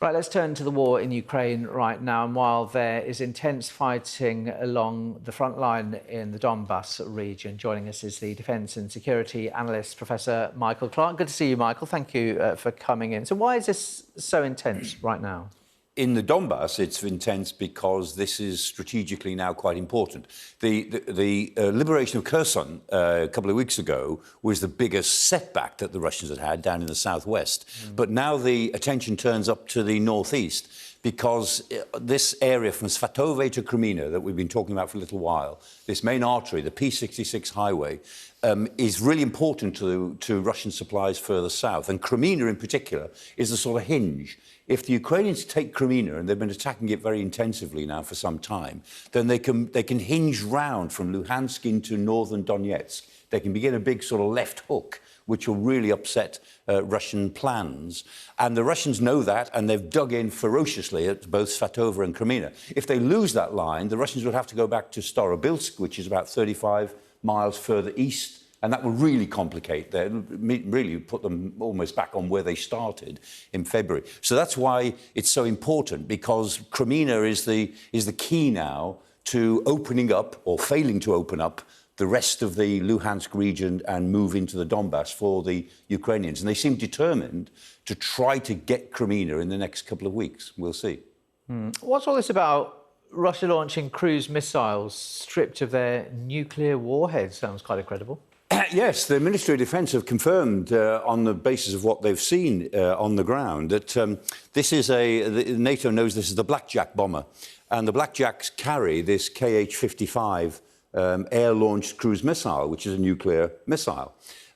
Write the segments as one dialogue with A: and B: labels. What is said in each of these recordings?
A: Right, let's turn to the war in Ukraine right now. And while there is intense fighting along the front line in the Donbas region, joining us is the defence and security analyst, Professor Michael Clarke. Good to see you, Michael. Thank you for coming in. So why is this so intense right now?
B: In the Donbas, it's intense because this is strategically now quite important. The liberation of Kherson a couple of weeks ago was the biggest setback that the Russians had down in the southwest. But now the attention turns up to the northeast because this area from Svatove to Kreminna that we've been talking about for a little while, this main artery, the P66 highway, is really important to Russian supplies further south. And Kreminna in particular is the sort of hinge. If the Ukrainians take Kreminna, and they've been attacking it very intensively now for some time, then they can hinge round from Luhansk into northern Donetsk. They can begin a big sort of left hook, which will really upset Russian plans. And the Russians know that, and they've dug in ferociously at both Svatove and Kreminna. If they lose that line, the Russians would have to go back to Starobilsk, which is about 35 miles further east, and that will really complicate them, really put them almost back on where they started in February. So that's why it's so important, because Kreminna is the key now to opening up, or failing to open up, the rest of the Luhansk region and move into the Donbas for the Ukrainians. And they seem determined to try to get Kreminna in the next couple of weeks. We'll see.
A: What's all this about Russia launching cruise missiles stripped of their nuclear warheads? Sounds quite incredible.
B: Yes, the Ministry of Defence have confirmed on the basis of what they've seen on the ground that this is NATO knows this is the Blackjack bomber. And the Blackjacks carry this Kh-55 air-launched cruise missile, which is a nuclear missile.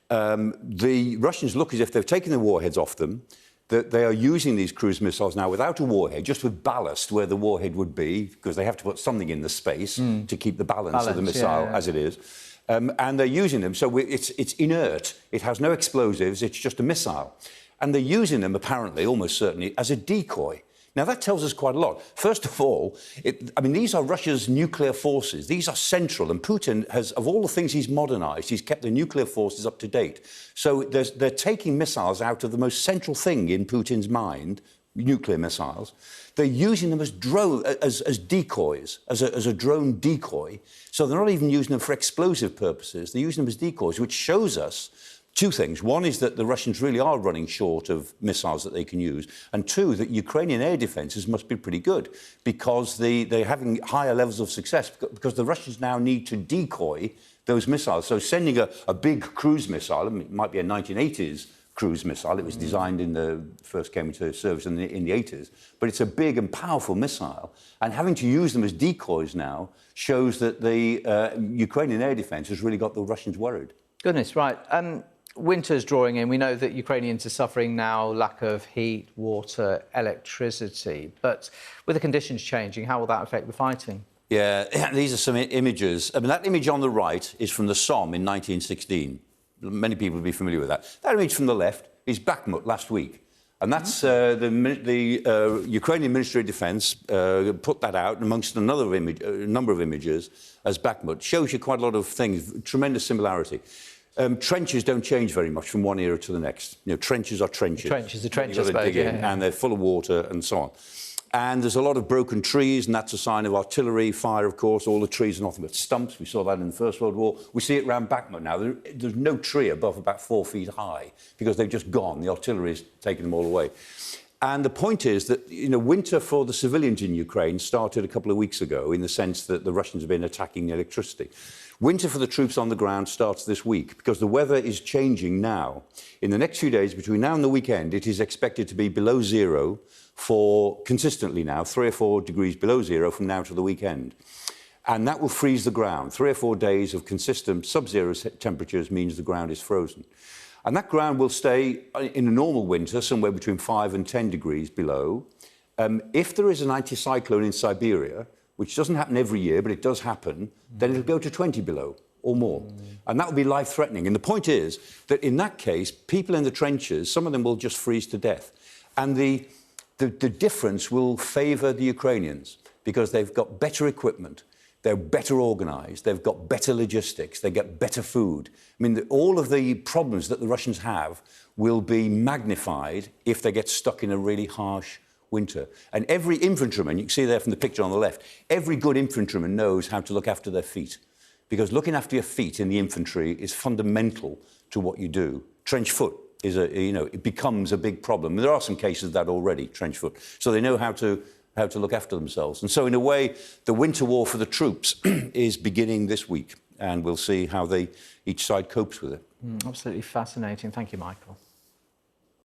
B: The Russians look as if they've taken the warheads off them, that they are using these cruise missiles now without a warhead, just with ballast where the warhead would be, because they have to put something in the space to keep the balance of the missile as it is. And they're using them, so it's inert. It has no explosives, it's just a missile. And they're using them, apparently, almost certainly, as a decoy. Now, that tells us quite a lot. First of all, these are Russia's nuclear forces. These are central, and Putin has, of all the things he's modernised, he's kept the nuclear forces up to date. So they're taking missiles out of the most central thing in Putin's mind, nuclear missiles. They're using them as decoys, as a drone decoy. So they're not even using them for explosive purposes. They're using them as decoys, which shows us two things. One is that the Russians really are running short of missiles that they can use. And two, that Ukrainian air defences must be pretty good, because they're having higher levels of success, because the Russians now need to decoy those missiles. So sending a big cruise missile, it might be a 1980s cruise missile. It was designed first came into service in the 80s. But it's a big and powerful missile. And having to use them as decoys now shows that the Ukrainian air defence has really got the Russians worried.
A: Goodness, right. Winter's drawing in. We know that Ukrainians are suffering now lack of heat, water, electricity. But with the conditions changing, how will that affect the fighting?
B: Yeah, these are some images. That image on the right is from the Somme in 1916. Many people will be familiar with that. That image from the left is Bakhmut last week. And that's the Ukrainian Ministry of Defence put that out amongst a number of images as Bakhmut. Shows you quite a lot of things, tremendous similarity. Trenches don't change very much from one era to the next. You know, trenches are trenches.
A: The trenches,
B: and they're full of water and so on. And there's a lot of broken trees, and that's a sign of artillery fire, of course. All the trees are nothing but stumps. We saw that in the First World War. We see it around Bakhmut now. There's no tree above about 4 feet high, because they've just gone. The artillery's taken them all away. And the point is that, winter for the civilians in Ukraine started a couple of weeks ago, in the sense that the Russians have been attacking the electricity. Winter for the troops on the ground starts this week, because the weather is changing now. In the next few days, between now and the weekend, it is expected to be below zero for consistently now, 3 or 4 degrees below zero from now to the weekend. And that will freeze the ground. 3 or 4 days of consistent sub-zero temperatures means the ground is frozen. And that ground will stay, in a normal winter, somewhere between 5 and 10 degrees below. If there is an anticyclone in Siberia, which doesn't happen every year, but it does happen, then it'll go to 20 below or more. And that will be life-threatening. And the point is that in that case, people in the trenches, some of them will just freeze to death. And the difference will favour the Ukrainians, because they've got better equipment, they're better organised, they've got better logistics, they get better food. All of the problems that the Russians have will be magnified if they get stuck in a really harsh winter. And every infantryman, you can see there from the picture on the left, every good infantryman knows how to look after their feet. Because looking after your feet in the infantry is fundamental to what you do. Trench foot is it becomes a big problem. There are some cases of that already, trench foot. So they know how to look after themselves. And so in a way, the winter war for the troops is beginning this week. And we'll see how each side copes with it.
A: Absolutely fascinating. Thank you, Michael.